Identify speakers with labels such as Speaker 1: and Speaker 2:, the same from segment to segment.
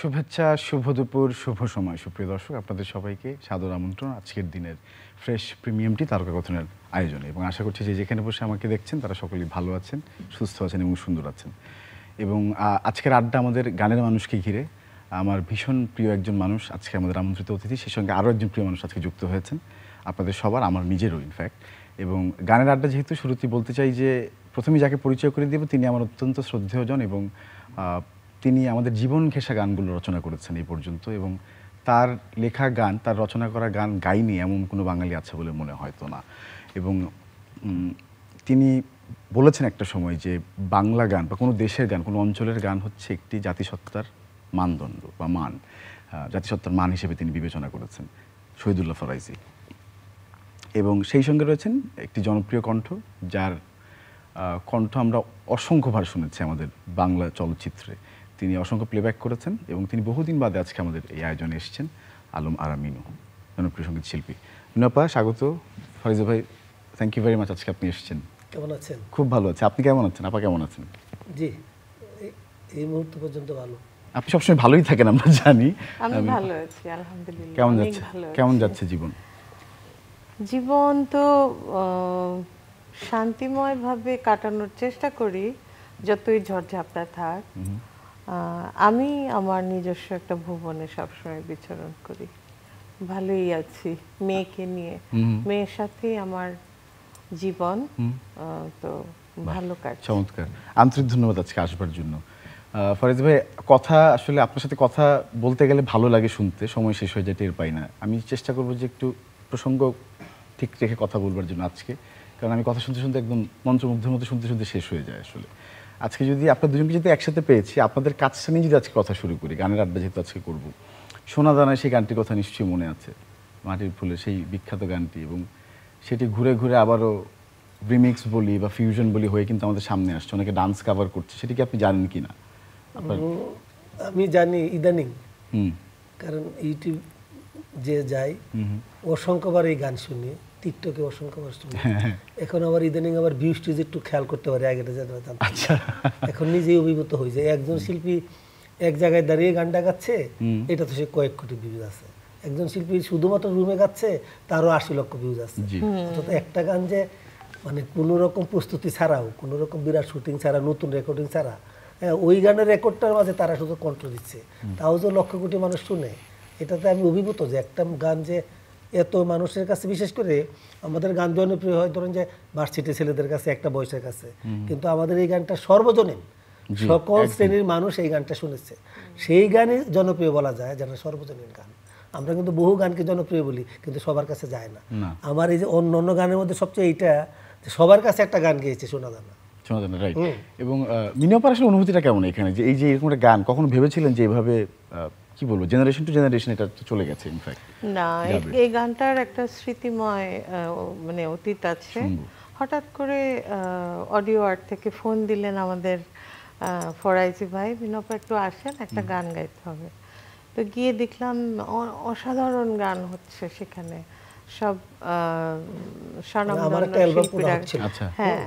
Speaker 1: শুভেচ্ছা, শুভ দুপুর, শুভ সময়। সুপ্রিয় দর্শক, আপনাদের সবাইকে সাদর আমন্ত্রণ আজকের দিনের ফ্রেশ প্রিমিয়ামটি তারকাকথনের আয়োজনে। এবং আশা করছি যে যেখানে বসে আমাকে দেখছেন তারা সকলেই ভালো আছেন, সুস্থ আছেন এবং সুন্দর আছেন। এবং আজকের আড্ডা আমাদের গানের মানুষকে ঘিরে। আমার ভীষণ প্রিয় একজন মানুষ আজকে আমাদের আমন্ত্রিত অতিথি, সেই সঙ্গে আরও একজন প্রিয় মানুষ আজকে যুক্ত হয়েছেন, আপনাদের সবার, আমার নিজেরও ইনফ্যাক্ট। এবং গানের আড্ডা যেহেতু, শুরুতেই বলতে চাই যে প্রথমেই যাকে পরিচয় করে দেব তিনি আমার অত্যন্ত শ্রদ্ধেয়জন এবং তিনি আমাদের জীবন ঘেঁষা গানগুলো রচনা করেছেন এই পর্যন্ত। এবং তার লেখা গান, তার রচনা করা গান গাইনি এমন কোনো বাঙালি আছে বলে মনে হয়তো না। এবং তিনি বলেছেন একটা সময় যে বাংলা গান বা কোনো দেশের গান, কোনো অঞ্চলের গান হচ্ছে একটি জাতিসত্তার মানদণ্ড বা মান, জাতিসত্তার মান হিসেবে তিনি বিবেচনা করেছেন, শহীদুল্লাহ ফরাইজি। এবং সেই সঙ্গে রয়েছেন একটি জনপ্রিয় কণ্ঠ, যার কণ্ঠ আমরা অসংখ্যবার শুনেছি আমাদের বাংলা চলচ্চিত্রে। তিনি অসংখ্য প্লেব্যাক করেছেন এবং তিনি বহুদিন বাদে আজকে আমাদের এই আয়োজনে এসেছেন। আলম আরা মিনু, জনপ্রিয় সঙ্গীত শিল্পী। মিনু আপা, স্বাগত। ফরিজা ভাই, থ্যাংক ইউ ভেরি মাচ, আজকে আপনি এসেছেন।
Speaker 2: কেমন আছেন?
Speaker 1: খুব ভালো আছে। আপনি কেমন আছেন? আপা কেমন আছেন?
Speaker 2: জি, এই মুহূর্ত পর্যন্ত ভালো।
Speaker 1: আপনি সবসময় ভালোই থাকেন, আমরা জানি।
Speaker 3: আমি ভালো আছি, আলহামদুলিল্লাহ।
Speaker 1: কেমন যাচ্ছে, কেমন যাচ্ছে জীবন?
Speaker 3: জীবন তো শান্তিময়ভাবে কাটানোর চেষ্টা করি, যতই ঝড়ঝাপটা থাক। আমি আমার নিজস্ব একটা ভুবনে সবসময় বিচরণ করি, ভালোই আছি মেয়েকে নিয়ে। মেয়ের সাথেই আমার জীবন, তো ভালো কাটছে।
Speaker 1: চমৎকার, আন্তরিক ধন্যবাদ আজকে আসবার জন্য। ফরিদ ভাই, কথা আসলে আপনার সাথে কথা বলতে গেলে ভালো লাগে শুনতে, সময় শেষ হয়ে যায় টের পাই না। আমি চেষ্টা করবো যে একটু প্রসঙ্গ ঠিক রেখে কথা বলবার জন্য আজকে, কারণ আমি কথা শুনতে শুনতে একদম মন্ত্রমুগ্ধের মতো শুনতে শুনতে শেষ হয়ে যায় আসলে। আজকে যদি আপনার দুজনকে যদি একসাথে পেয়েছি, আপনাদের কাজটা নিয়ে যদি আজকে কথা শুরু করি, গানের আড্ডা যেহেতু আজকে করবো, সোনা দানায় সেই গানটির কথা নিশ্চয়ই মনে আছে, মাটির ফুলের সেই বিখ্যাত গানটি। এবং সেটি ঘুরে ঘুরে আবারও রিমিক্স বলি বা ফিউশন বলি হয়ে কিন্তু আমাদের সামনে আসছে, অনেকে ডান্স কাভার করছে। সেটি কি আপনি জানেন কি না?
Speaker 2: আমি জানি ইদানিং, কারণ ইউটিউব যে যাই অসংখ্যবার এই গান শুনি, টিকটকে অসংখ্যবার শুনি। এখন আবার ইদানিং আবার ভিউজ টিউজ একটু খেয়াল করতে পারি, আগে জানতাম। এখন নিজেই অভিভূত হয়ে যায়। একজন শিল্পী এক জায়গায় দাঁড়িয়ে গানটা গাচ্ছে, এটা তো সে কয়েক কোটি ভিউজ আছে। একজন শিল্পী শুধুমাত্র রুমে গাচ্ছে, তারও 80 লক্ষ ভিউজ আছে। অর্থাৎ একটা গান যে মানে কোনো রকম প্রস্তুতি ছাড়াও, কোনো রকম বিরাট শুটিং ছাড়া, নতুন রেকর্ডিং ছাড়া, ওই গানের রেকর্ডটার মাঝে তারা শুধু কণ্ঠ দিচ্ছে, তাও যে লক্ষ কোটি মানুষ শুনে, এটাতে আমি অভিভূত যে একটা গান যে এত মানুষের কাছে, বিশেষ করে আমাদের গান জনপ্রিয় হয় ধরেন যে ভার্সিটি ছেলেদের কাছে, একটা বয়সের কাছে, কিন্তু আমাদের এই গানটা সর্বজনীন, সকল শ্রেণীর মানুষ এই গানটা শুনেছে। সেই গানই জনপ্রিয় বলা যায়, যেটা সর্বজনীন গান। আমরা কিন্তু বহু গানকে জনপ্রিয় বলি, কিন্তু সবার কাছে যায় না। আমার এই যে অন্য অন্য গানের মধ্যে সবচেয়ে এইটা, সবার কাছে একটা গান গেয়েছে সোনা দানা।
Speaker 1: রাইট। এবং মিনু আপার আসলে অনুভূতিটা কেমন এখানে, যে এই যে এরকম একটা গান কখনো ভেবেছিলেন যে এইভাবে কি বলবো, জেনারেশন টু জেনারেশন এটা চলে গেছে? ইনফ্যাক্ট
Speaker 3: না, এই গানটার একটা স্মৃতিময় মানে অতীত আছে। হঠাৎ করে অডিও আর্ট থেকে ফোন দিলেন আমাদের ফরাইজি ভাই, মিনপা একটু আসেন, একটা গান গাইতে হবে। তো গিয়ে দেখলাম অসাধারণ গান হচ্ছে সেখানে, সব স্বনামধন্য শিল্পীরা। হ্যাঁ,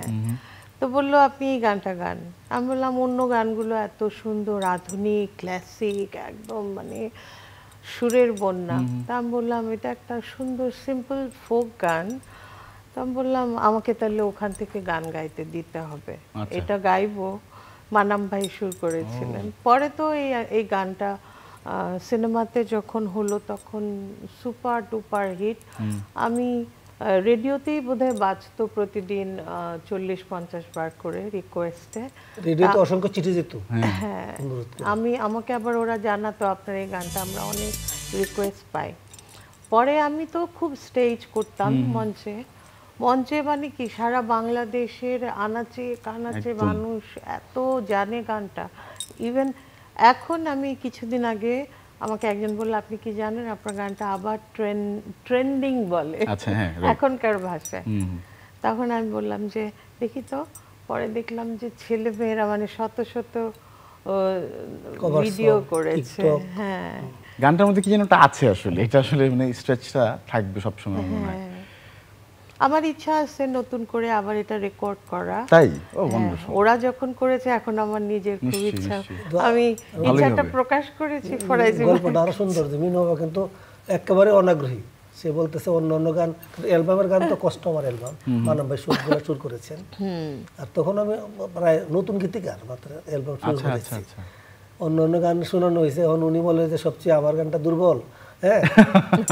Speaker 3: তো বললো আপনি এই গানটা গান। আমি বললাম অন্য গানগুলো এত সুন্দর, আধুনিক, ক্লাসিক, একদম মানে সুরের বন্যা। তা আমি বললাম এটা একটা সুন্দর সিম্পল ফোক গান। তো আমি বললাম আমাকে তাহলে ওখান থেকে গান গাইতে দিতে হবে, এটা গাইবো। মানাম ভাই সুর করেছিলেন। পরে তো এই গানটা সিনেমাতে যখন হলো তখন সুপার ডুপার হিট। আমি রেডিওতেই বোধহয় বাজতো প্রতিদিন 40-50 বার করে রিকোয়েস্টে।
Speaker 2: রেডিওতে অসংখ্য চিঠি যেত।
Speaker 3: হ্যাঁ, আমাকে আবার ওরা জানাতো আপনার এই গানটা, আমরা অনেক রিকোয়েস্ট পাই। পরে আমি তো খুব স্টেজ করতাম মঞ্চে। মানে কি সারা বাংলাদেশের আনাচে কানাচে মানুষ এত জানে গানটা। ইভেন এখন আমি কিছুদিন আগে আমাকে একজন বলল আপনি কি জানেন আপনার গানটা আবার ট্রেন্ডিং বলে এখনকার ভাষায়। তখন আমি বললাম যে দেখি তো। পরে দেখলাম যে ছেলে মেয়েরা মানে শত শত ভিডিও করেছে। হ্যাঁ,
Speaker 1: গানটার মধ্যে কি যেন একটা আছে আসলে, এটা আসলে মানে স্ট্রেচটা থাকবে সবসময় মনে হয়।
Speaker 3: আমার ইচ্ছা আছে নতুন করে আবার এটা রেকর্ড করা।
Speaker 1: তাই? ও
Speaker 3: হ্যাঁ,
Speaker 1: ওয়ান্ডারফুল।
Speaker 3: ওরা যখন করেছে এখন আমার নিজের খুব
Speaker 1: নিশ্চয়ই,
Speaker 3: ইচ্ছা,
Speaker 1: নিশ্চয়ই।
Speaker 3: আমি
Speaker 1: ভালোই
Speaker 3: ইচ্ছাটা
Speaker 1: হবে।
Speaker 3: প্রকাশ করেছি ফরাইজি ভাই।
Speaker 2: গল্পটা আরো সুন্দর যে মিনু বাবা কিন্তু একেবারে অনাগ্রহী। সে বলতেছে অন্য অন্য গান, অ্যালবামের গান তো কষ্ট আমার অ্যালবাম, মানব ভাই সুর করেছেন। আর তখন আমি প্রায় নতুন গীতিকার, মাত্র অ্যালবাম শুরু
Speaker 1: আচ্ছা আচ্ছা
Speaker 2: করেছি।
Speaker 1: আচ্ছা।
Speaker 2: অন্য অন্য গান শোনানো হয়েছে, এখন উনি বলে যে সবচেয়ে আমার গানটা দুর্বল। হ্যাঁ,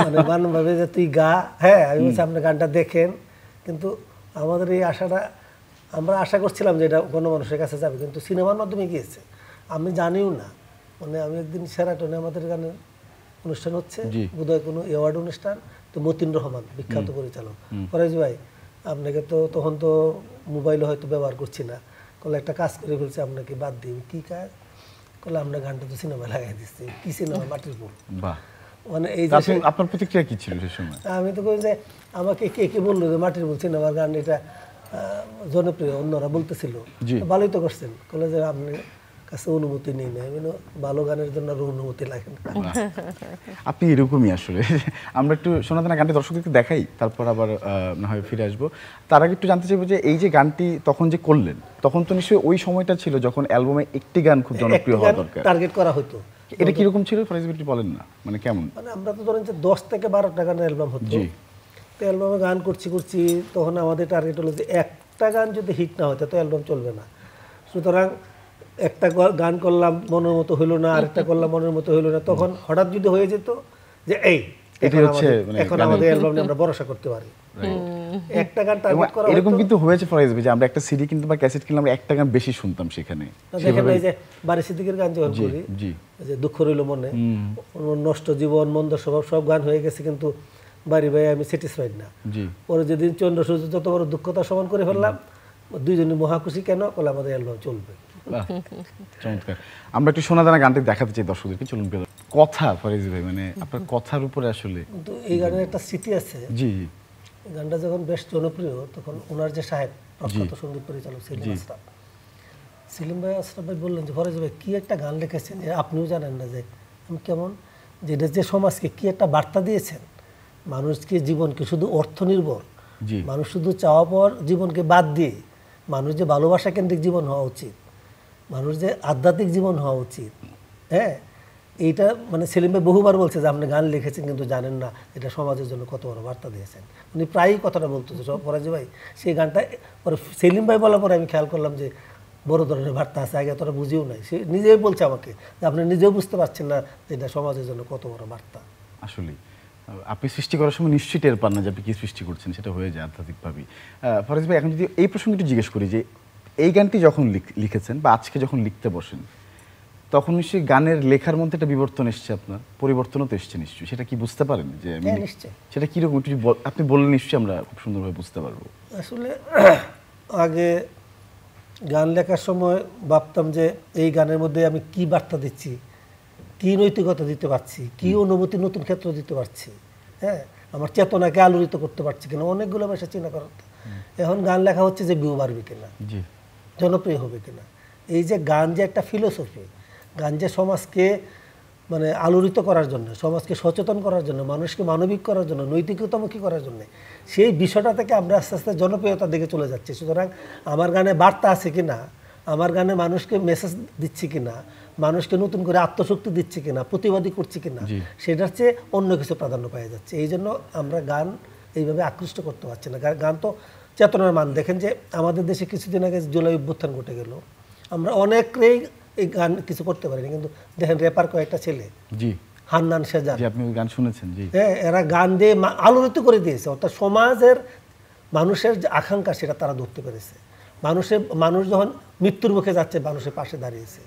Speaker 2: মানে মানব ভাবে যে তুই গা। হ্যাঁ, আমি বলছি আপনি গানটা দেখেন, কিন্তু আমাদের এই আশাটা, আমরা আশা করছিলাম যে এটা গণমানুষের কাছে যাবে, কিন্তু সিনেমার মাধ্যমে গিয়েছে। আমি জানিও না, মানে আমি একদিন সেরাটনে আমাদের গানের অনুষ্ঠান হচ্ছে, বোধহয় কোনো অ্যাওয়ার্ড অনুষ্ঠান, তো মতিন রহমান বিখ্যাত পরিচালক, ফরাইজ ভাই আপনাকে তো তখন তো মোবাইলে হয়তো ব্যবহার করছি না, কলে একটা কাজ করে ফেলছে, আপনাকে বাদ দিই। কি কাজ? কলে আমরা গানটা তো সিনেমা লাগাই দিচ্ছি। কি সিনেমা? মাটির ফুল।
Speaker 1: বাহ,
Speaker 2: মানে এই যে
Speaker 1: আপনার প্রতিক্রিয়া কি ছিল সেই সময়?
Speaker 2: আমি তো কই যে আমাকে কে কে বললো যে মাটির ফুল সিনেমার গান এটা জনপ্রিয়, অন্যরা বলতেছিল, ভালোই তো করছেন। কলে যে আপনি কাছে অনুমতি নেই না। আমি ভালো গানের জন্য আর অনুমতি লাগে না।
Speaker 1: আপনি এরকমই আসলে। আমরা একটু শোনাতে গানটি দর্শকদেরকে দেখাই, তারপর আবার না হয় ফিরে আসবো। তার আগে একটু জানতে চাইবো যে এই যে গানটি তখন যে করলেন, তখন তো নিশ্চয়ই ওই সময়টা ছিল যখন অ্যালবামে একটি গান খুব জনপ্রিয় হওয়া দরকার,
Speaker 2: টার্গেট করা হতো।
Speaker 1: এটা কিরকম ছিল ফরাইজ ভাই, একটু বলেন না, মানে কেমন?
Speaker 2: মানে আমরা তো ধরেন যে 10 থেকে 12টা গানের অ্যালবাম হতো, তো অ্যালবামে গান করছি তখন আমাদের টার্গেট হলো যে একটা গান যদি হিট না হতো তো অ্যালবাম চলবে না। সুতরাং একটা গান করলাম মনের মতো হইলো না, আরেকটা করলাম মনের মতো হইলো না, তখন হঠাৎ যদি হয়ে যেত যে এই এখন আমাদের অ্যালবামে আমরা ভরসা করতে পারি, একটা গান টার্গেট করা হতো।
Speaker 1: এরকম কিন্তু হয়েছে ফরাইজ ভাই যে আমরা একটা সিডি কিনতে বা ক্যাসেট কিনলে আমরা একটা গান বেশি শুনতাম সেখানে।
Speaker 2: দেখেন এই যে বারি সিদ্দিকের গান যখন করি, যে দুঃখ রইল মনে, নষ্ট জীবন, মন্দ স্বভাব, সব গান হয়ে গেছে, কিন্তু বাড়ি ভাই আমি স্যাটিসফাইড না। পরে যেদিন চন্দ্র সূর্য যত বড় দুঃখতা সমান করে ফেললাম, দুইজনই মহাখুশি, কেন বলে আমাদের অ্যালবাম চলবে।
Speaker 1: চমৎকার। আমরা একটু সোনাদানা গানটি দেখাতে চাই দর্শকদেরকে, চলুন। কথা ফরাইজ ভাই, মানে আপনার কথার উপরে আসলে
Speaker 2: কিন্তু এই গানের একটা স্মৃতি আছে।
Speaker 1: জি,
Speaker 2: গানটা যখন বেশ জনপ্রিয়, তখন ওনার যে সাহেব, প্রখ্যাত সঙ্গীত পরিচালক সেলিম আশরাফ ভাই বললেন যে ফরাইজ ভাই কি একটা গান লিখেছেন, আপনিও জানেন না যে আমি কেমন, যেটা যে সমাজকে কি একটা বার্তা দিয়েছেন, মানুষকে জীবনকে শুধু অর্থ নির্ভর, মানুষ শুধু চাওয়া পাওয়ার জীবনকে বাদ দিয়ে মানুষ যে ভালোবাসা কেন্দ্রিক জীবন হওয়া উচিত, মানুষ যে আধ্যাত্মিক জীবন হওয়া উচিত। হ্যাঁ, এইটা মানে সেলিম ভাই বহুবার বলছে যে আপনি গান লিখেছেন কিন্তু জানেন না এটা সমাজের জন্য কত বড় বার্তা দিয়েছেন। উনি প্রায়ই কথাটা বলতো যে ফরাজি ভাই, সেই গানটা পরে সেলিম ভাই বলার পরে আমি খেয়াল করলাম যে বড় ধরনের বার্তা আছে, আগে তোরা বুঝিও নাই। সে নিজেই বলছে আমাকে যে আপনি নিজেও বুঝতে পারছেন না যে এটা সমাজের জন্য কত বড় বার্তা।
Speaker 1: আসলে আপনি সৃষ্টি করার সময় নিশ্চয়ই টের পান না যে আপনি কি সৃষ্টি করছেন, সেটা হয়ে যায় আধ্যাত্মিকভাবেই। ফরাজ ভাই, এখন যদি এই প্রসঙ্গে একটু জিজ্ঞেস করি যে এই গানটি যখন লিখেছেন বা আজকে যখন লিখতে বসেন, তখন নিশ্চয়ই গানের লেখার মধ্যে একটা বিবর্তন এসছে, আপনার পরিবর্তনও তো এসছে নিশ্চয়ই, সেটা কি বুঝতে পারেন যে সেটা কিরকম আপনি বললে নিশ্চয়ই আমরা খুব সুন্দরভাবে বুঝতে পারবো।
Speaker 2: আসলে আগে গান লেখার সময় ভাবতাম যে এই গানের মধ্যে আমি কি বার্তা দিচ্ছি, কি নৈতিকতা দিতে পারছি, কি অনুভূতি নতুন ক্ষেত্র দিতে পারছি, হ্যাঁ, আমার চেতনাকে আলোড়িত করতে পারছি কিনা, অনেকগুলো বিষয় চিন্তা করা। এখন গান লেখা হচ্ছে যে ভিউ বাড়বে কিনা, জনপ্রিয় হবে কিনা। এই যে গান যে একটা ফিলোসফি, গান যে সমাজকে মানে আলোড়িত করার জন্য, সমাজকে সচেতন করার জন্য, মানুষকে মানবিক করার জন্য, নৈতিকতামুখী করার জন্য, সেই বিষয়টা থেকে আমরা আস্তে আস্তে জনপ্রিয়তার দিকে চলে যাচ্ছি। সুতরাং আমার গানে বার্তা আছে কিনা, আমার গানে মানুষকে মেসেজ দিচ্ছি কিনা, মানুষকে নতুন করে আত্মশক্তি দিচ্ছি কিনা, প্রতিবাদী করছি কিনা, সেটার চেয়ে অন্য কিছু প্রাধান্য পাওয়া যাচ্ছে। এই জন্য আমরা গান এইভাবে আকৃষ্ট করতে পারছি না। গান তো চেতনার মান। দেখেন যে আমাদের দেশে কিছুদিন আগে জুলাই অভ্যুত্থান ঘটে গেল, আমরা অনেকেই এই গান কিছু করতে পারিনি, কিন্তু দেখেন রেপার কয়েকটা ছেলে, হান্নান শেজার,
Speaker 1: আপনি গান শুনেছেন,
Speaker 2: হ্যাঁ, এরা গান দিয়ে আলোড়িত করে দিয়েছে। অর্থাৎ সমাজের মানুষের যে আকাঙ্ক্ষা সেটা তারা ধরতে পেরেছে। মানুষ যখন মৃত্যুর মুখে যাচ্ছে মানুষের পাশে দাঁড়িয়েছে,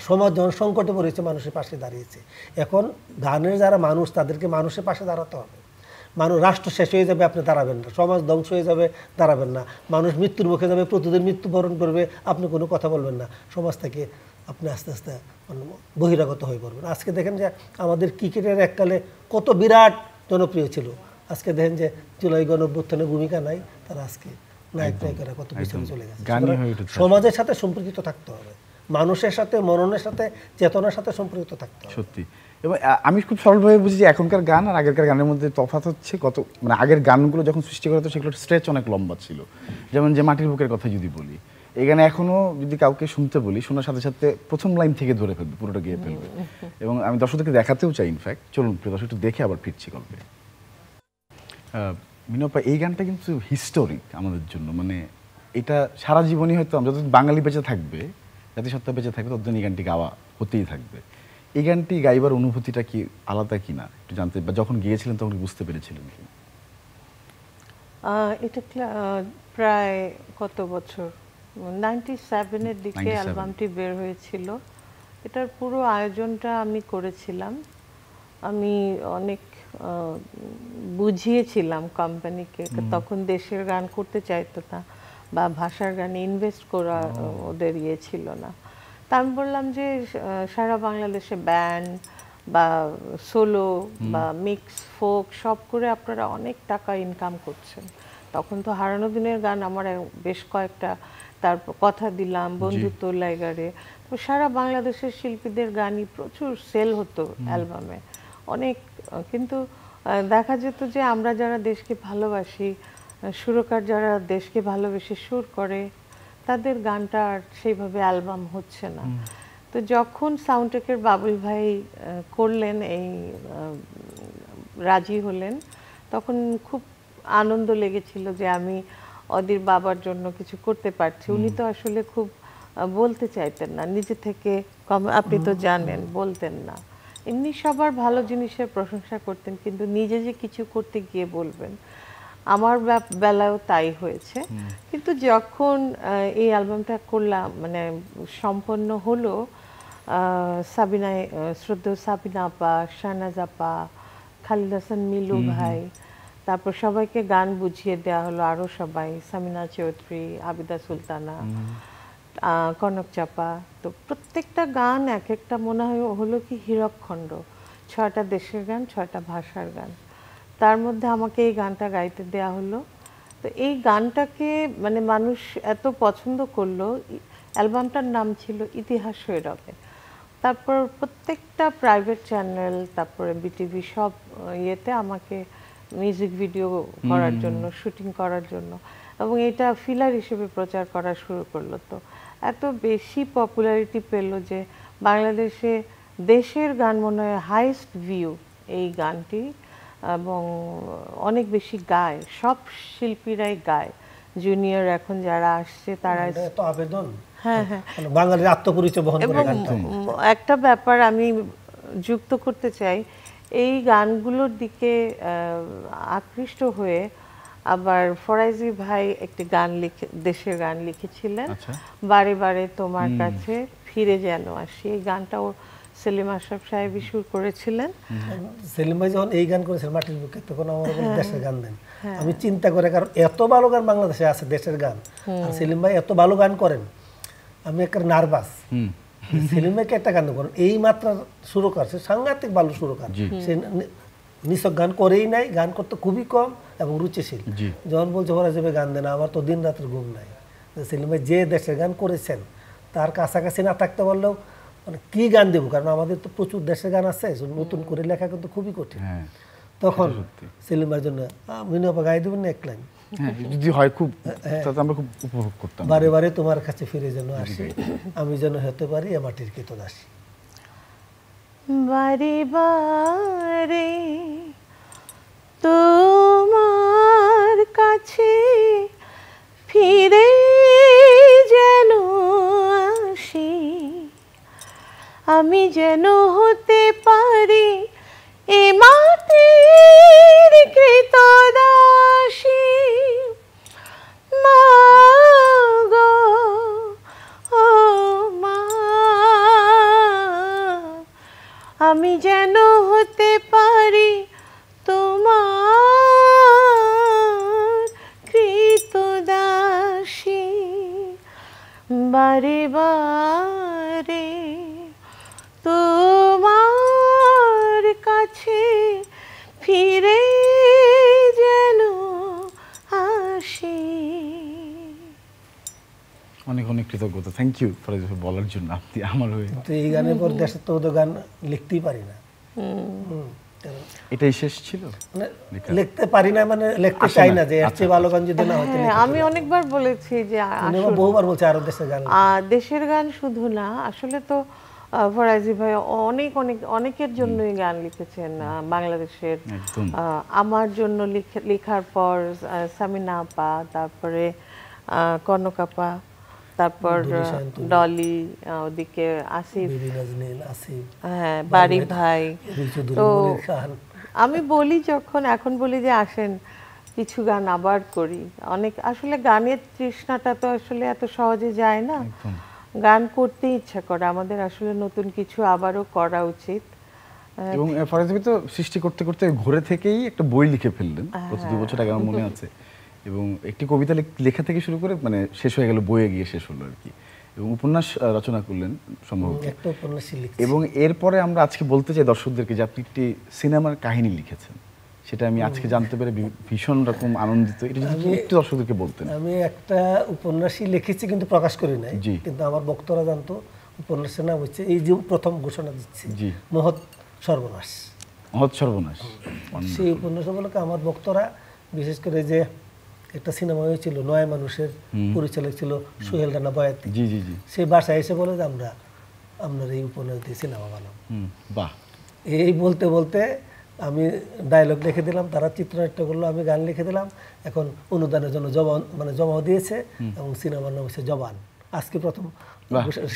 Speaker 2: সমাজ যখন সংকটে পড়েছে মানুষের পাশে দাঁড়িয়েছে। এখন গানের যারা মানুষ তাদেরকে মানুষের পাশে দাঁড়াতে হবে। রাষ্ট্র শেষ হয়ে যাবে, আপনি দাঁড়াবেন না, সমাজ ধ্বংস হয়ে যাবে, দাঁড়াবেন না, মানুষ মৃত্যুর মুখে যাবে, প্রতিদিন মৃত্যুবরণ করবে, আপনি কোনো কথা বলবেন না, সমাজ থেকে আপনি আস্তে আস্তে বহিরাগত হয়ে পড়বেন। আজকে দেখেন যে আমাদের ক্রিকেটের এককালে কত বিরাট জনপ্রিয় ছিল, আজকে দেখেন যে জুলাই গণঅভ্যুত্থানের ভূমিকা নাই, তারা আজকে নায়ক নায়িকারা কত পিছনে চলে গেছে। সমাজের সাথে সম্পর্কিত থাকতে হবে, মানুষের সাথে, মননের সাথে, চেতনার সাথে সম্পৃক্ত থাকতে হবে।
Speaker 1: সত্যি। এবং আমি খুব সরলভাবে বুঝি যে এখনকার গান আর আগেরকার গানের মধ্যে তফাৎ হচ্ছে কত, মানে আগের গানগুলো যখন সৃষ্টি করা হতো সেগুলো স্ট্রেচ অনেক লম্বা ছিল। যেমন যে মাটির বুকের কথা যদি বলি, এই গানে এখনও যদি কাউকে শুনতে বলি, শোনার সাথে সাথে প্রথম লাইন থেকে ধরে ফেলবে, পুরোটা গিয়ে ফেলবে। এবং আমি দর্শকদেরকে দেখাতেও চাই ইনফ্যাক্ট। চলুন প্রিয় দর্শক একটু দেখে আবার ফিরছি গল্পে। মিনপা, এই গানটা কিন্তু হিস্টোরিক আমাদের জন্য, মানে এটা সারা জীবনই হয়তো যতদিন বাঙালি বেঁচে থাকবে, জাতিসত্তা বেঁচে থাকবে, ততদিন এই গানটি গাওয়া হতেই থাকবে। এই গানটি গাইবার অনুভূতিটা কি আলাদা কিনা একটু জানতে, বা যখন গিয়েছিলেন তখন বুঝতে পেরেছিলেন কি?
Speaker 3: এটা প্রায় কত বছর, 97-এর দিকে
Speaker 1: 97
Speaker 3: অ্যালবামটি বের হয়েছিল। এটার পুরো আয়োজনটা আমি করেছিলাম। আমি অনেক বুঝিয়েছিলাম কোম্পানিকে, তখন দেশের গান করতে চাইতো না বা ভাষার গানে ইনভেস্ট করা ওদের ইয়ে ছিল না। তা আমি বললাম যে সারা বাংলাদেশে ব্যান্ড বা সোলো বা মিক্স ফোক সব করে আপনারা অনেক টাকা ইনকাম করছেন। তখন তো হারানো দিনের গান আমার বেশ কয়েকটা, তারপর কথা দিলাম, বন্ধুত্ব লাইগারে, তো সারা বাংলাদেশের শিল্পীদের গানই প্রচুর সেল হতো অ্যালবামে অনেক। কিন্তু দেখা যেত যে আমরা যারা দেশকে ভালোবাসি, সুরকার যারা দেশকে ভালোবেসে সুর করে, তাদের গানটা আর সেইভাবে অ্যালবাম হচ্ছে না। তো যখন সাউন্ডটেকের বাবুল ভাই করলেন, এই রাজি হলেন, তখন খুব আনন্দ লেগেছিল যে আমি অদির বাবার জন্য কিছু করতে পারছি। উনি তো আসলে খুব বলতে চাইতেন না নিজে থেকে, আপনি তো জানেন, বলতেন না। এমনি সবার ভালো জিনিসের প্রশংসা করতেন, কিন্তু নিজে যে কিছু করতে গিয়ে বলবেন, আমার বেলায়ও তাই হয়েছে। কিন্তু যখন এই অ্যালবামটা করলাম, মানে সম্পন্ন হলো, সাবিনা, শ্রদ্ধেয় সাবিনা আপা, শাহনাজ আপা, খালিদ হাসান মিলু ভাই, তারপর সবাইকে গান বুঝিয়ে দেওয়া হলো, আরও সবাই, সামিনা চৌধুরী, আবিদা সুলতানা, কনক চাপা। তো প্রত্যেকটা গান এক একটা মনে হয় হলো কি হীরকখণ্ড, 6টা দেশের গান, 6টা ভাষার গান। তার মধ্যে আমাকে এই গানটা গাইতে দেয়া হলো। তো এই গানটাকে মানে মানুষ এত পছন্দ করলো, অ্যালবামটার নাম ছিল ইতিহাস সৈরভে। তারপর প্রত্যেকটা প্রাইভেট চ্যানেল, তারপরে বিটিভি সব ইয়েতে আমাকে মিউজিক ভিডিও করার জন্য, শুটিং করার জন্য, এবং এটা ফিলার হিসেবে প্রচার করা শুরু করলো। তো এত বেশি পপুলারিটি পেল যে বাংলাদেশে দেশের গান মনে হয় হাইস্ট ভিউ এই গানটি, এবং অনেক বেশি গায়, সব শিল্পীরাই গায়, জুনিয়র এখন যারা আসছে তারা।
Speaker 2: তো আবেদন,
Speaker 3: হ্যাঁ হ্যাঁ,
Speaker 2: বাঙালির আত্মপরিচয় বহন করে
Speaker 3: এবং একটা ব্যাপার আমি যুক্ত করতে চাই, এই গানগুলোর দিকে আকৃষ্ট হয়ে আবার ফরাইজি ভাই একটি গান লিখে, দেশের গান লিখেছিলেন, বারে বারে তোমার কাছে ফিরে যেন আসি। এই গানটাও সেলিম আশরাফ সাহেবই সুর করেছিলেন।
Speaker 2: সেলিম ভাই যখন এই গান করেছেন মাটির বুকে, তখন আমার দেশের গান দেন, আমি চিন্তা করে, কারণ এত ভালো গান বাংলাদেশে আছে দেশের গান, আর সেলিম ভাই এত ভালো গান করেন, আমি একটা নার্ভাস সেলিম ভাইকে একটা গান করেন, এই মাত্রার সুরকার, সে সাংঘাতিক ভালো সুরকার, সে নিছক গান করেই নাই, গান করতে খুবই কম এবং রুচিশীল। যখন বলছে ওরা যাবে গান দেন, আমার তো দিন রাতের ঘুম নাই। সেলিম ভাই যে দেশের গান করেছেন তার কাছাকাছি না থাকতে পারলেও মানে কি গান দেবো, কারণ আমাদের তো প্রচুর দেশের গান আছে, নতুন করে লেখা কিন্তু খুবই কঠিন। তখন সেলিম ভাইয়ের জন্য মিনপা গাই দেবেন না এক লাইন?
Speaker 1: যদি হয় খুব, তাতে আমরা খুব উপভোগ করতাম।
Speaker 2: বারে বারে তোমার কাছে ফিরে যেন আসি, আমি যেন হতে পারি এ মাটির কৃতদাসী।
Speaker 3: বারে বারে তোমার কাছে ফিরে যেন আসি, আমি যেন হতে পারি এ মাটির কৃতদাসী। মা গো ও মা, আমি যেন হতে পারি তোমার কৃতদাসী। বারে বারে তোমার কাছে ফিরে যেন আসি।
Speaker 1: অনেক অনেক অনেক কৃতজ্ঞতা, থ্যাংক ইউ ফরাজি ভাই বলার জন্য আপনি আমার হয়ে।
Speaker 2: তো এই গানের পর দেশের তো গান লিখতেই পারি না,
Speaker 1: এটাই শেষ ছিল,
Speaker 2: মানে লিখতে পারি না, মানে লিখতে চাই না যে এর চেয়ে ভালো গান যদি না হতো।
Speaker 3: আমি অনেকবার বলেছি যে
Speaker 2: বহুবার বলছি আরো দেশের গান,
Speaker 3: দেশের গান শুধু না, আসলে তো ফরাজি ভাই অনেক অনেক অনেকের জন্যই গান লিখেছেন বাংলাদেশের। আমার জন্য লেখার পর সামিনা আপা, তারপরে কনক আপা, তারপর ডলি, ওদিকে আসিফ, হ্যাঁ বাড়ি ভাই। তো আমি বলি যখন, এখন বলি যে আসেন কিছু গান আবার করি। অনেক আসলে গানের তৃষ্ণাটা তো আসলে এত সহজে যায় না, গান করতে ইচ্ছা করে আমাদের, আসলে নতুন কিছু আবারও করা উচিত।
Speaker 1: এবং ফরাজি ভাই তো সৃষ্টি করতে করতে ঘুরে থেকেই একটা বই লিখে ফেললেন গত 2 বছর আগে, আমার মনে আছে। এবং একটি কবিতা লেখা থেকে শুরু করে মানে শেষ হয়ে গেল, বইয়ে গিয়ে শেষ হলো আর কি। এবং উপন্যাস রচনা করলেন সম্ভবত,
Speaker 2: একটা উপন্যাস লিখেছি।
Speaker 1: এবং এরপরে আমরা আজকে বলতে চাই দর্শকদেরকে যে আপনি একটি সিনেমার কাহিনী লিখেছেন, সেটা আমি আজকে জানতে পেরে ভীষণ রকম আনন্দিত। এটা যদি একটু দর্শকদেরকে বলতেন।
Speaker 2: আমি একটা উপন্যাসই লিখেছি কিন্তু প্রকাশ করি নাই, কিন্তু আমার বক্তারা জানতো। উপন্যাসের নাম হচ্ছে, এই যে প্রথম ঘোষণা দিচ্ছি, মহৎ সর্বনাশ।
Speaker 1: মহৎ সর্বনাশ।
Speaker 2: সেই উপন্যাস বলতে আমার বক্তারা, বিশেষ করে যে একটা সিনেমা হয়েছিল নয় মানুষের, পরিচালক ছিল সোহেল রানা বয়াতি, সেই বাসায় এসে বলে যে আমরা এই উপন্যাস দিয়ে সিনেমা বানাবো।
Speaker 1: বাহ।
Speaker 2: এই বলতে বলতে আমি ডায়লগ লিখে দিলাম, তারা চিত্রনাট্য করলো, আমি গান লিখে দিলাম। এখন অনুদানের জন্য জমাও দিয়েছে, এবং সিনেমার নাম হচ্ছে জবান। আজকে প্রথম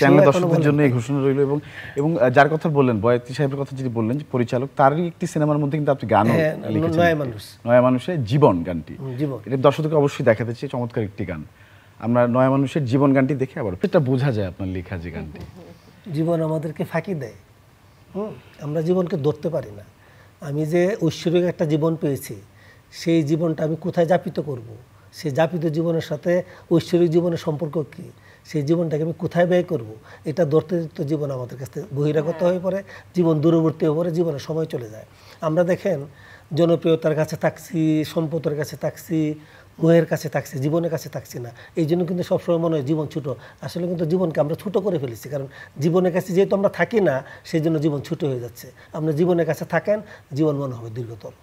Speaker 1: চ্যানেল দর্শকদের জন্য এই ঘোষণা রইল। এবং যার কথা বললেন, বয়াতি সাহেবের কথা যদি বললেন, যে পরিচালক, তারই একটি সিনেমার মধ্যে কিন্তু আপনি গানও লিখেছেন, নয়া মানুষের জীবন গানটি। এটা দর্শকদেরকে অবশ্যই দেখাতে চাই, চমৎকার একটি গান। আমরা নয়া মানুষের জীবন গানটি দেখে আবার এটা বোঝা যায় আপনার লেখা যে গানটি।
Speaker 2: জীবন আমাদেরকে ফাঁকি দেয়, আমরা জীবনকে ধরতে পারি না। আমি যে ঐশ্বরিক একটা জীবন পেয়েছি, সেই জীবনটা আমি কোথায় যাপিত করব, সেই যাপিত জীবনের সাথে ঐশ্বরিক জীবনের সম্পর্ক কী, সেই জীবনটাকে আমি কোথায় ব্যয় করব, এটা ধরতে ধরতে জীবন আমাদের কাছ থেকে বহিরাগত হয়ে পড়ে, জীবন দূরবর্তী হয়ে পড়ে, জীবনের সময় চলে যায়। আমরা দেখেন জনপ্রিয়তার কাছে থাকছি, সম্পদের কাছে থাকছি, মোহের কাছে থাকছি, জীবনের কাছে থাকছি না। এই জন্য কিন্তু সবসময় মনে হয় জীবন ছোট। আসলে কিন্তু জীবনকে আমরা ছোট করে ফেলেছি, কারণ জীবনের কাছে যেহেতু আমরা থাকি না, সেই জন্য জীবন ছোট হয়ে যাচ্ছে। আমরা জীবনের কাছে থাকেন, জীবন মনে হবে দীর্ঘতর,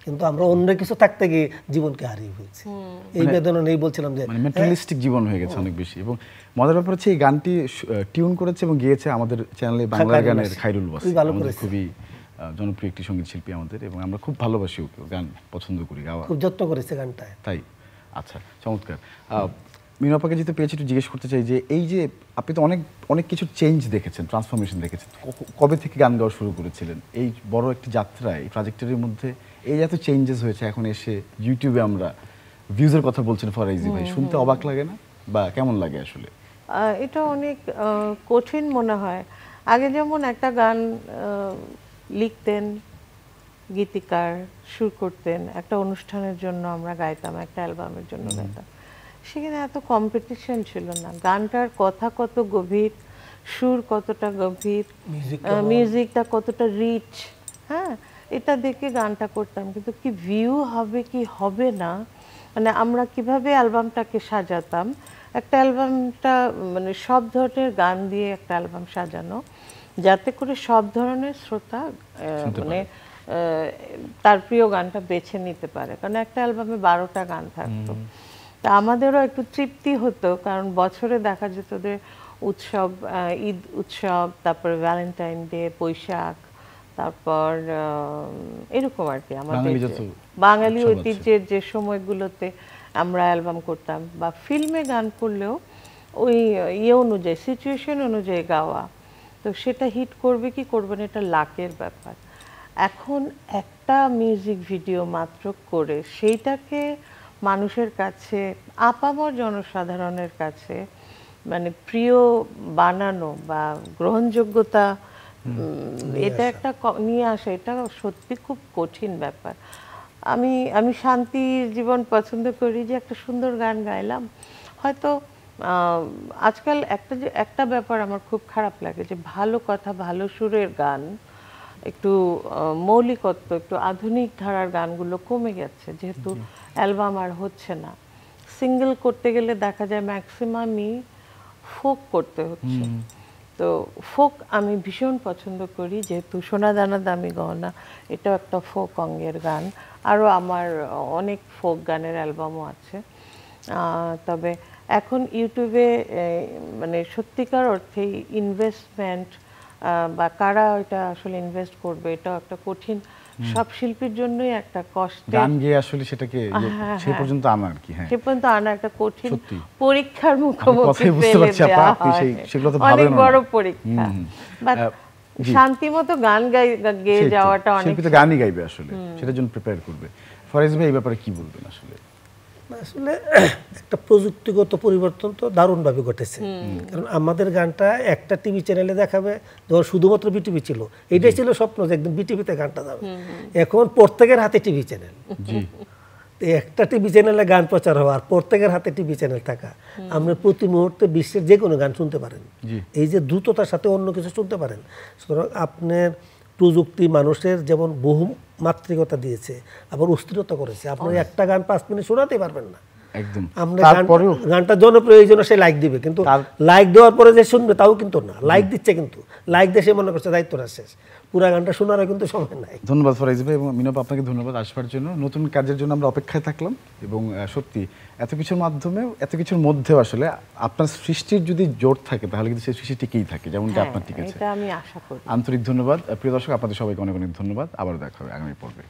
Speaker 2: কিন্তু আমরা অন্য কিছু থাকতে গিয়ে জীবনকে হারিয়ে ফেলছি। এই বেদনা নেই বলছিলাম যে
Speaker 1: ম্যাটেরিয়ালিস্টিক জীবন হয়ে গেছে অনেক বেশি। এবং মজার ব্যাপার হচ্ছে এই গানটি টিউন করেছে এবং গেয়েছে আমাদের চ্যানেলে বাংলা গানের খায়রুল ওয়াসি, খুবই জনপ্রিয় একটি সঙ্গীত শিল্পী আমাদের, এবং আমরা খুব ভালোবাসি ওকে, গান পছন্দ করি, গাওয়া
Speaker 2: খুব যত্ন করেছে গানটা।
Speaker 1: তাই আচ্ছা, চমৎকার। মিনু আপাকে যেতে পেয়েছি একটু জিজ্ঞেস করতে চাই যে এই যে আপনি তো অনেক কিছু চেঞ্জ দেখেছেন, ট্রান্সফরমেশন দেখেছেন, কবে থেকে গান গাওয়া শুরু করেছিলেন? এই বড় একটি যাত্রায়, এই প্রজেক্টের মধ্যে এই এত চেঞ্জেস হয়েছে, এখন এসে ইউটিউবে আমরা ভিউজের কথা বলছেন ফরাজি ভাই, শুনতে অবাক লাগে না, বা কেমন লাগে আসলে?
Speaker 3: এটা অনেক কঠিন মনে হয়। আগে যেমন একটা গান লিখতেন গীতিকার, সুর করতেন, একটা অনুষ্ঠানের জন্য আমরা গাইতাম, একটা অ্যালবামের জন্য গাইতাম, সেখানে এত কম্পিটিশন ছিল না। গানটার কথা কত গভীর, সুর কতটা গভীর, মিউজিকটা কতটা রিচ, হ্যাঁ, এটা দেখে গানটা করতাম। কিন্তু কি ভিউ হবে কি হবে না, মানে আমরা কিভাবে অ্যালবামটাকে সাজাতাম, একটা অ্যালবামটা মানে সব ধরনের গান দিয়ে একটা অ্যালবাম সাজানো, যাতে করে সব ধরনের শ্রোতা মানে তার প্রিয় গানটা বেছে নিতে পারে। কারণ একটা অ্যালবামে 12টা গান থাকতো, তা আমাদেরও একটু তৃপ্তি হতো, কারণ বছরে দেখা যেত যে উৎসব, ঈদ উৎসব, তারপরে ভ্যালেন্টাইন ডে, বৈশাখ, তারপর এরকম আর কি আমাদের বাঙালি ঐতিহ্যের যে সময়গুলোতে আমরা অ্যালবাম করতাম, বা ফিল্মে গান করলেও ওই ইয়ে অনুযায়ী, সিচুয়েশন অনুযায়ী গাওয়া, তো সেটা হিট করবে কি করবে না এটা লাকের ব্যাপার। এখন একটা মিউজিক ভিডিও মাত্র করে সেইটাকে মানুষের কাছে, আপামর জনসাধারণের কাছে মানে প্রিয় বানানো বা গ্রহণযোগ্যতা এটা একটা নিয়ে আসা, এটা সত্যি খুব কঠিন ব্যাপার। আমি শান্তির জীবন পছন্দ করি, যে একটা সুন্দর গান গাইলাম। হয়তো আজকাল একটা ব্যাপার আমার খুব খারাপ লাগে, যে ভালো কথা, ভালো সুরের গান, একটু মৌলিকত্ব, একটু আধুনিক ধারার গানগুলো কমে গেছে, যেহেতু অ্যালবাম আর হচ্ছে না। সিঙ্গেল করতে গেলে দেখা যায় ম্যাক্সিমামই ফোক করতে হচ্ছে। তো ফোক আমি ভীষণ পছন্দ করি, যেহেতু সোনা দানা দামি গহনা এটাও একটা ফোক অঙ্গের গান। আরও আমার অনেক ফোক গানের অ্যালবামও আছে। তবে এখন ইউটিউবে মানে সত্যিকার অর্থেই ইনভেস্টমেন্ট বা কারা এটা আসলে ইনভেস্ট করবে এটাও একটা কঠিন, সব শিল্পীর জন্যই একটা কষ্টের,
Speaker 1: গান গেয়ে আসলে সেটাকে সে পর্যন্ত আনা আর কি। হ্যাঁ,
Speaker 3: সে পর্যন্ত আনা একটা কঠিন
Speaker 1: সত্যি।
Speaker 3: পরীক্ষার মুখোমুখি
Speaker 1: কথাই বুঝতে
Speaker 3: ফেলে
Speaker 1: পারছি আপা,
Speaker 3: দেওয়া
Speaker 1: আপনি
Speaker 3: হয়।
Speaker 1: সেগুলো তো
Speaker 3: অনেক
Speaker 1: ভাবেন
Speaker 3: বড়
Speaker 1: না।
Speaker 3: পরীক্ষা। বাট
Speaker 1: জি।
Speaker 3: শান্তি মতো গান গেয়ে
Speaker 1: সেই তো,
Speaker 3: যাওয়াটা অনেক,
Speaker 1: শিল্পী তো গানই গাইবে আসলে, সেটার জন্য প্রিপেয়ার করবে। ফরাজ ভাই এই ব্যাপারে কি বলবেন আসলে?
Speaker 2: আসলে একটা প্রযুক্তিগত পরিবর্তন তো দারুণভাবে ঘটেছে, কারণ আমাদের গানটা একটা টিভি চ্যানেলে দেখাবে, ধর শুধুমাত্র বিটিভি ছিল, এটাই ছিল স্বপ্ন যে একদম বিটিভিতে গানটা যাবে। এখন প্রত্যেকের হাতে টিভি চ্যানেল, একটা টিভি চ্যানেলে গান প্রচার হওয়া আর প্রত্যেকের হাতে টিভি চ্যানেল থাকা, আপনি প্রতি মুহূর্তে বিশ্বের যে কোনো গান শুনতে পারেন, এই যে দ্রুততার সাথে অন্য কিছু শুনতে পারেন। সুতরাং আপনার প্রযুক্তি মানুষের যেমন বহুমাত্রিকতা দিয়েছে, আবার অস্থিরতা করেছে। আপনি একটা গান 5 মিনিট শোনাতে পারবেন না
Speaker 1: একদম।
Speaker 2: আমরা
Speaker 1: তারপরেও
Speaker 2: গানটা জনপ্রিয়, এই জন্য সে লাইক দিবে, কিন্তু লাইক দেওয়ার পরে যে শুনবে তাও কিন্তু না, লাইক দিচ্ছে কিন্তু লাইক দিয়ে সে মনে করছে দায়িত্বটা শেষ, পুরা গানটা শোনারও কিন্তু সময় নাই।
Speaker 1: ধন্যবাদ ফরাইজ ভাই এবং মিনপ, আপনাকে ধন্যবাদ আসবার জন্য। নতুন কাজের জন্য আমরা অপেক্ষায় থাকলাম এবং সত্যি এত কিছুর মাধ্যমে, এত কিছুর মধ্যেও আসলে আপনার সৃষ্টির যদি জোর থাকে তাহলে কিন্তু সেই সৃষ্টি টিকেই থাকে, যেমনটা আপনার টিকেছে।
Speaker 3: এটা আমি আশা করি।
Speaker 1: আন্তরিক ধন্যবাদ। প্রিয় দর্শক, আপনাদের সবাইকে অনেক অনেক ধন্যবাদ। আবার দেখা হবে আগামী পর্বে।